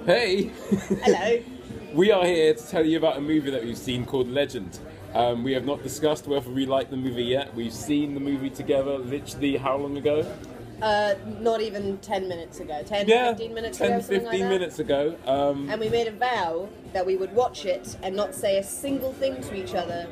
Hey! Hello. We are here to tell you about a movie that we've seen called Legend. We have not discussed whether we like the movie yet. We've seen the movie together literally how long ago? Not even 10 minutes ago. 10, Yeah, 15 minutes 10, ago, something 15 like minutes ago. And we made a vow that we would watch it and not say a single thing to each other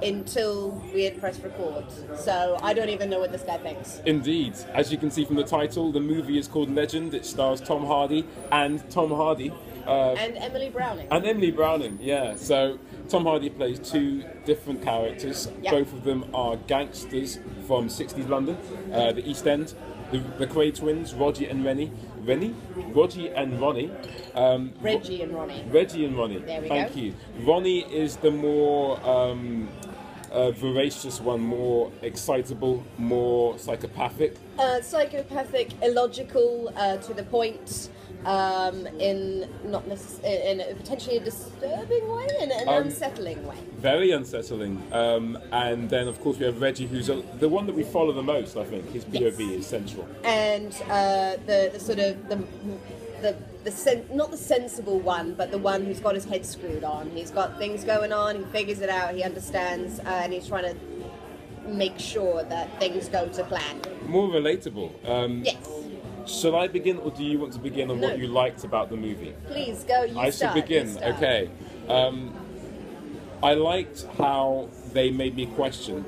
until we had pressed record. So I don't even know what this guy thinks. Indeed. As you can see from the title, the movie is called Legend. It stars Tom Hardy and Tom Hardy. And Emily Browning. And Emily Browning, yeah. So Tom Hardy plays two different characters. Yep. Both of them are gangsters from 60s London, the East End. The Cray twins, Rogie and Ronnie. Reggie and Ronnie. Reggie and Ronnie. Reggie and Ronnie. There we Thank go. you. Ronnie is the more voracious one, more excitable, more psychopathic. Psychopathic, illogical, to the point, in not in a potentially a disturbing way, in an unsettling way. Very unsettling. And then, of course, we have Reggie, who's the one that we follow the most, I think. His POV is central. And the sort of not the sensible one, but the one who's got his head screwed on. He's got things going on, he figures it out, he understands, and he's trying to make sure that things go to plan. More relatable. Yes. Shall I begin, or do you want to begin on what you liked about the movie? Please, go, you I start. should begin, you start. okay. I liked how they made me question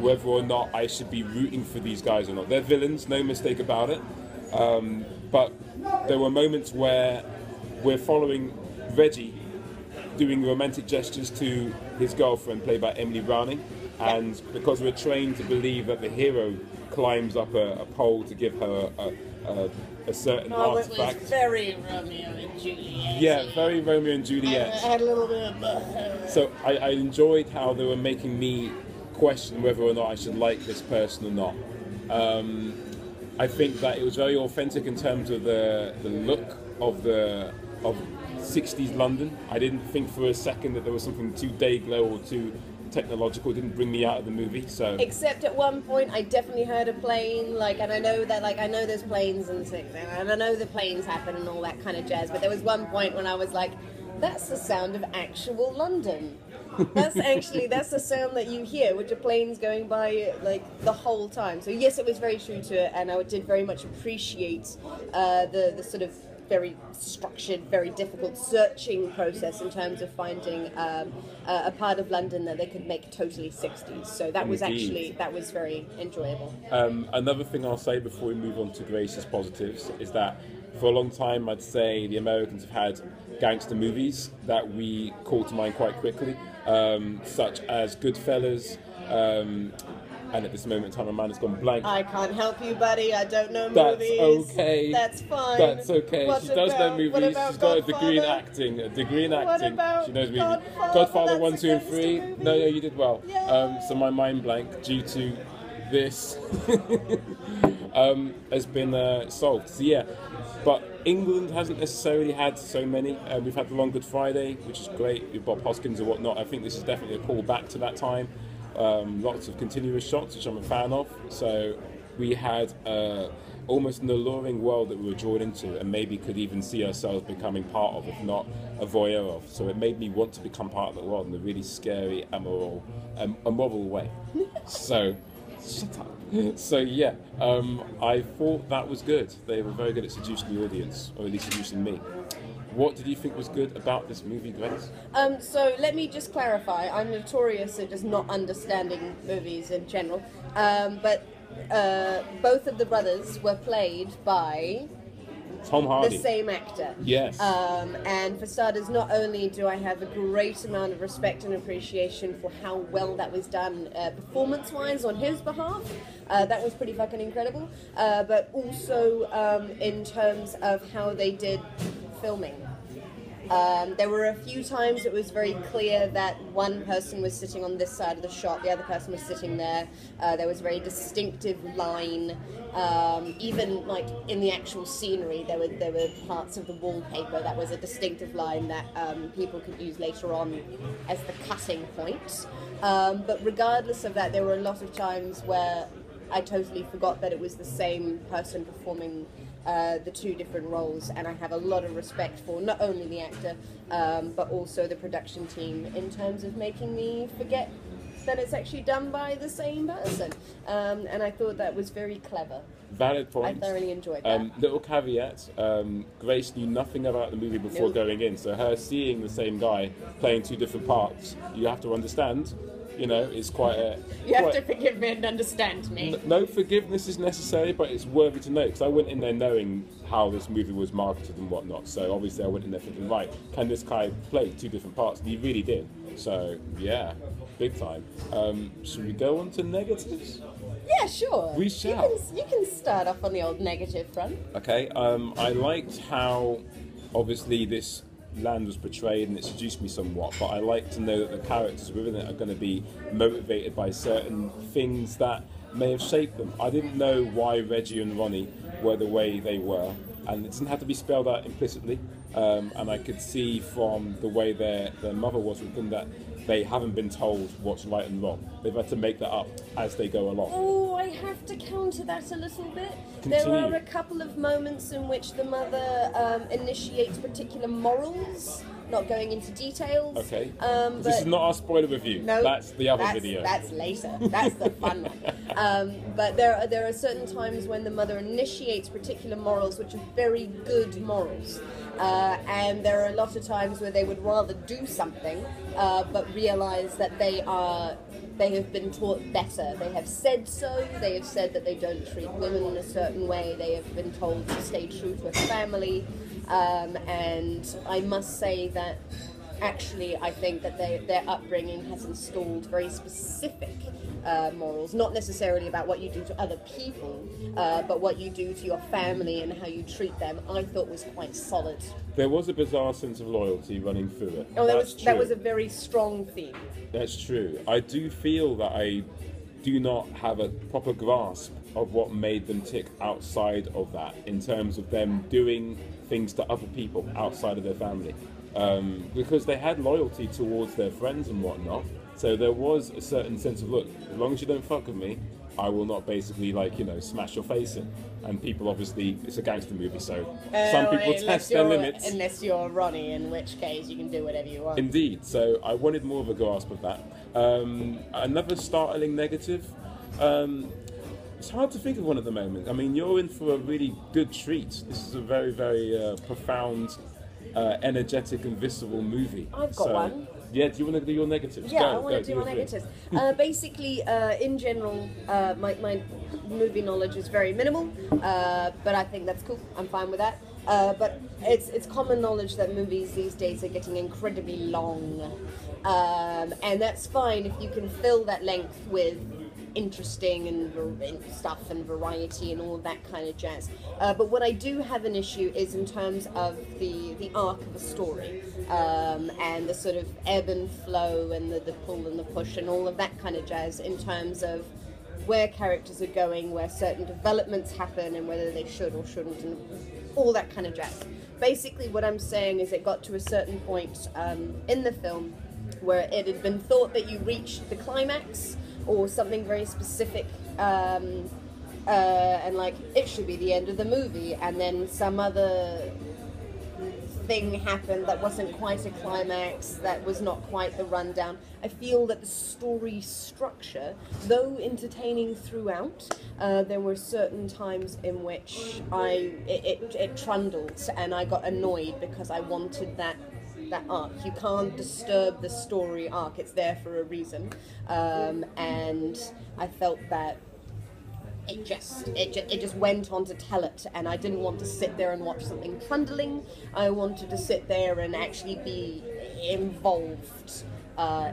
whether or not I should be rooting for these guys or not. They're villains, no mistake about it. But there were moments where we're following Reggie doing romantic gestures to his girlfriend, played by Emily Browning, and because we're trained to believe that the hero climbs up a pole to give her a certain artifact. It was very Romeo and Juliet. Yeah, very Romeo and Juliet. I had a little bit of... So I enjoyed how they were making me question whether or not I should like this person or not. I think that it was very authentic in terms of the look of 60s London. I didn't think for a second that there was something too day-glow or too technological. It didn't bring me out of the movie. So except at one point I definitely heard a plane, and I know that I know there's planes and things, and I know the planes happen and all that kind of jazz, but there was one point when I was like, that's the sound of actual London. That's the sound that you hear, which are planes going by the whole time. So yes, it was very true to it, and I did very much appreciate the sort of very structured, very difficult searching process in terms of finding a part of London that they could make totally 60s. So that was very enjoyable. Another thing I'll say before we move on to Grace's positives is that for a long time I'd say the Americans have had gangster movies that we call to mind quite quickly, such as Goodfellas, and at this moment in time, my mind has gone blank. I can't help you, buddy. I don't know That's movies. That's okay. That's fine. That's okay. What she does know movies. She's got a degree in acting. A degree in acting. She knows movies. Godfather 1, 2, and 3. No, you did well. Yeah. So my mind blank due to this has been solved. So yeah, but England hasn't necessarily had so many. We've had the Long Good Friday, which is great. With Bob Hoskins and whatnot. I think this is definitely a call back to that time. Lots of continuous shots, which I'm a fan of. So we had almost an alluring world that we were drawn into, and maybe could even see ourselves becoming part of, if not a voyeur of. So it made me want to become part of the world in a really scary, immoral way. So shut up. So yeah, I thought that was good. They were very good at seducing the audience, or at least seducing me. What did you think was good about this movie, Grace? So let me just clarify. I'm notorious at just not understanding movies in general. But both of the brothers were played by Tom Hardy. the same actor. Yes. And for starters, not only do I have a great amount of respect and appreciation for how well that was done performance-wise on his behalf, that was pretty fucking incredible, but also in terms of how they did filming. There were a few times it was very clear that one person was sitting on this side of the shot, the other person was sitting there. There was a very distinctive line. Even like in the actual scenery, there were parts of the wallpaper that was a distinctive line that people could use later on as the cutting point. But regardless of that, there were a lot of times where I totally forgot that it was the same person performing the two different roles, and I have a lot of respect for not only the actor, but also the production team in terms of making me forget that it's actually done by the same person. And I thought that was very clever. Valid point. I thoroughly enjoyed that. Little caveat, Grace knew nothing about the movie before going in, so her seeing the same guy playing two different parts, you have to understand, you know, it's quite a... You have to forgive me and understand me. No forgiveness is necessary, but it's worthy to know, because I went in there knowing how this movie was marketed and whatnot, so obviously I went in there thinking, right, can this guy play two different parts? And he really did. So, yeah, big time. Should we go on to negatives? Yeah, sure. We shall. You can start off on the old negative front. Okay, I liked how, obviously, this land was portrayed and it seduced me somewhat, but I like to know that the characters within it are going to be motivated by certain things that may have shaped them. I didn't know why Reggie and Ronnie were the way they were, and it doesn't have to be spelled out implicitly, and I could see from the way their mother was with them that they haven't been told what's right and wrong. They've had to make that up as they go along. Oh, I have to counter that a little bit. Continue. There are a couple of moments in which the mother initiates particular morals, not going into details. Okay. But This is not our spoiler review. No, that's the other video. That's later. That's the fun one. But there are certain times when the mother initiates particular morals, which are very good morals. And there are a lot of times where they would rather do something, but realize that they have been taught better. They have said so. They have said that they don't treat women in a certain way. They have been told to stay true to a family. And I must say that actually I think that their upbringing has installed very specific morals, not necessarily about what you do to other people, but what you do to your family and how you treat them. I thought was quite solid. There was a bizarre sense of loyalty running through it. Oh, that was a very strong theme. That's true. I do feel that I do not have a proper grasp of what made them tick outside of that, in terms of them doing things to other people outside of their family. Because they had loyalty towards their friends and whatnot, so there was a certain sense of, look, as long as you don't fuck with me, I will not basically, like, you know, smash your face in. And people, obviously, it's a gangster movie, so some people test their limits. Unless you're Ronnie, in which case you can do whatever you want. Indeed, so I wanted more of a grasp of that. Another startling negative, it's hard to think of one at the moment. I mean, you're in for a really good treat. This is a very, very profound, energetic and visceral movie. I've got one. Yeah, do you want to do your negatives? Yeah, I want to do my negatives. Basically, in general, my movie knowledge is very minimal, but I think that's cool. I'm fine with that. But it's common knowledge that movies these days are getting incredibly long, and that's fine if you can fill that length with interesting and stuff and variety and all of that kind of jazz. But what I do have an issue is in terms of the arc of a story, and the sort of ebb and flow and the pull and the push and all of that kind of jazz, in terms of where characters are going, where certain developments happen and whether they should or shouldn't, and all that kind of jazz. Basically what I'm saying is it got to a certain point in the film where it had been thought that you reached the climax or something very specific, and like it should be the end of the movie, and then some other thing happened that wasn't quite a climax, that was not quite the rundown. I feel that the story structure, though entertaining throughout, there were certain times in which it trundled and I got annoyed because I wanted that arc. You can't disturb the story arc, it's there for a reason, and I felt that it just went on to tell it, and I didn't want to sit there and watch something trundling. I wanted to sit there and actually be involved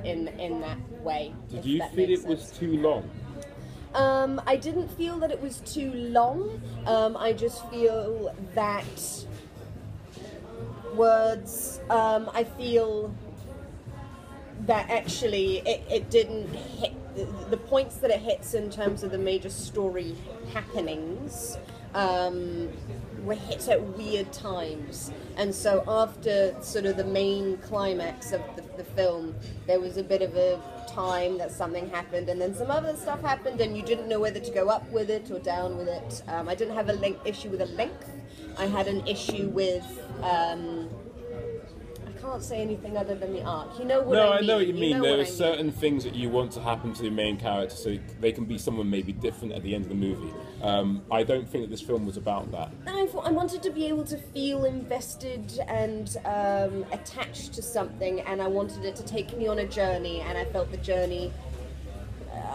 in that way. Did you feel it was too long? I didn't feel that it was too long. I just feel that words, I feel that actually it didn't hit the points that it hits in terms of the major story happenings, were hit at weird times, and so after sort of the main climax of the film, there was a bit of a time that something happened and then some other stuff happened and you didn't know whether to go up with it or down with it. I didn't have issue with the length. I had an issue with. I can't say anything other than the arc. You know what I mean? No, I know what you mean. There what are I mean. certain things that you want to happen to the main character so they can be someone maybe different at the end of the movie. I don't think that this film was about that. I wanted to be able to feel invested and attached to something, and I wanted it to take me on a journey, and I felt the journey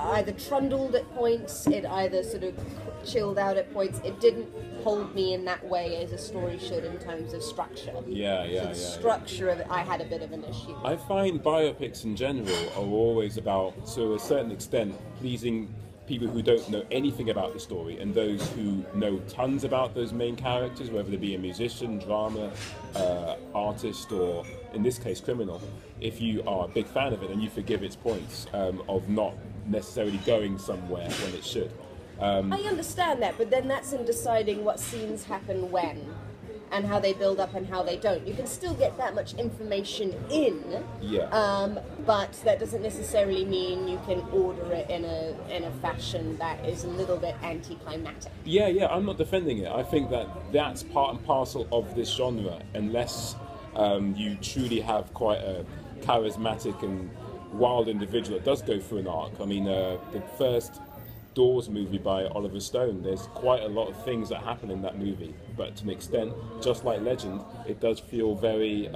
either trundled at points, it either sort of chilled out at points. It didn't hold me in that way as a story should in terms of structure. Yeah. Structure of it, I had a bit of an issue. I find biopics in general are always about, to a certain extent, pleasing people who don't know anything about the story and those who know tons about those main characters, whether they be a musician, drama, artist, or in this case, criminal. If you are a big fan of it, and you forgive its points of not necessarily going somewhere when it should. I understand that, but then that's in deciding what scenes happen when, and how they build up and how they don't. You can still get that much information in, but that doesn't necessarily mean you can order it in a fashion that is a little bit anticlimactic. Yeah, I'm not defending it. I think that that's part and parcel of this genre, unless you truly have quite a charismatic and wild individual that does go through an arc. I mean, the first Doors movie by Oliver Stone, there's quite a lot of things that happen in that movie, but to an extent, just like Legend, it does feel very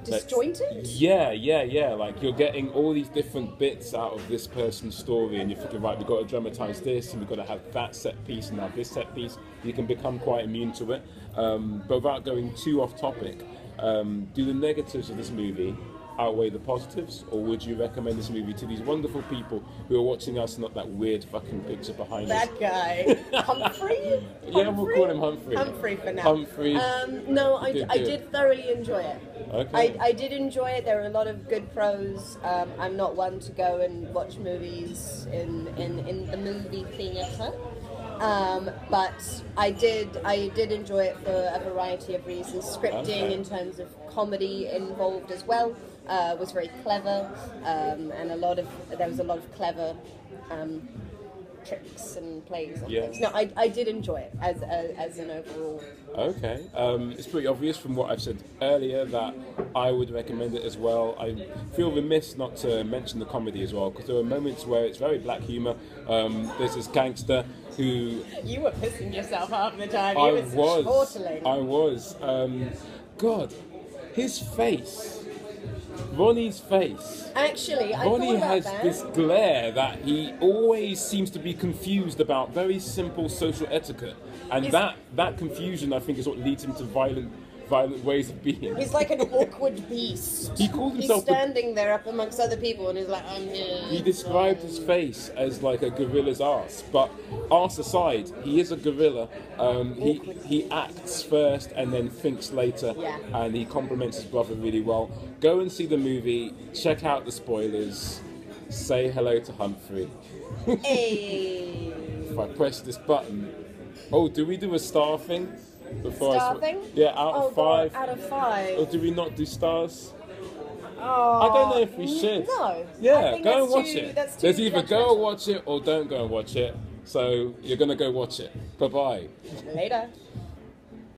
disjointed? Yeah, like you're getting all these different bits out of this person's story, and you're thinking, right, we've got to dramatize this, and we've got to have that set piece and have this set piece. You can become quite immune to it, but without going too off topic, do the negatives of this movie outweigh the positives, or would you recommend this movie to these wonderful people who are watching us, not that weird fucking picture behind us? That guy, Humphrey? Yeah, we'll call him Humphrey. Humphrey for now. Humphrey. No, I did thoroughly enjoy it. Okay. I did enjoy it. There were a lot of good pros. I'm not one to go and watch movies in the movie theatre. But I did enjoy it for a variety of reasons. Scripting in terms of comedy involved as well was very clever, and there was a lot of clever tricks and plays and things. No, I did enjoy it as an overall. Okay, it's pretty obvious from what I've said earlier that I would recommend it as well. I feel remiss not to mention the comedy as well, because there are moments where it's very black humour. There's this gangster who... You were pissing yourself half the time. I was. God, his face. Ronnie's face. Actually, I Ronnie thought about has that. this glare that he always seems to be confused about very simple social etiquette, and that confusion, I think, is what leads him to violent ways of being. He's like an awkward beast. He calls himself. He's standing there up amongst other people, and he's like, "I'm here." He described his face as like a gorilla's arse, but arse aside, he is a gorilla. He acts first and then thinks later, and he compliments his brother really well. Go and see the movie. Check out the spoilers. Say hello to Humphrey. Hey. If I press this button. Oh, do we do a star thing? Star thing? Yeah, out of 5. God, out of 5. Or do we not do stars? Oh, I don't know if we should. No. Yeah, go and watch it. There's either judgmental. go and watch it or don't go and watch it. So you're going to go watch it. Bye-bye. Later.